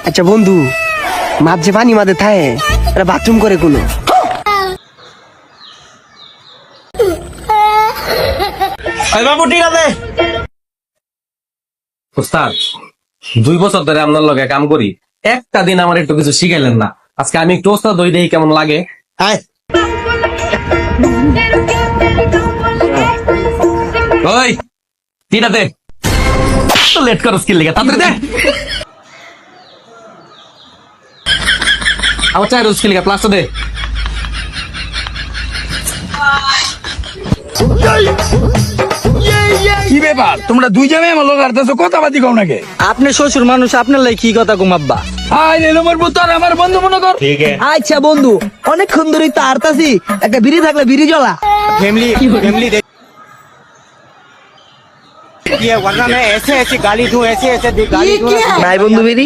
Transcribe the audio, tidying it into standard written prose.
আচ্ছা বন্ধু, মাছ যে পানি মাঝে থাকে এটা বাথরুম করে কোনো? বাবু ঠিক আছে। উস্তাদ 2 বছর ধরে আপনার লগে কাম করি, একটা দিন আমার একটু কিছু শিখাইলেন না। আজকে আমি একটু ওস্তাদ হই, দেখি কেমন লাগে। আয় ওই তিনাতে লেট করো স্কিল লেগে তাড়াতাড়ি দে। আমার চাই রোজ স্কিল লেগে প্লাস্টার দে। কি ব্যাপার তোমরা দুই জায়গায় আমার লোক আরতেছো কথাবার্তি কও নাকি? আপনি শ্বশুর মানুষ, আপনার লাই কি কথা ঘুমাব্বা? হাই নীলমর পুত্র আমার বন্ধু মনে কর। আচ্ছা বন্ধু, অনেকক্ষণ ধরেই তো আরতাছি, একটা বিড়ি থাকলে বিড়ি জ্বলা। फैमिली फैमिली देख ये वरना मैं ऐसे ऐसे गाली दूं, ऐसे ऐसे गाली दूं। নাই বন্ধু বিড়ি?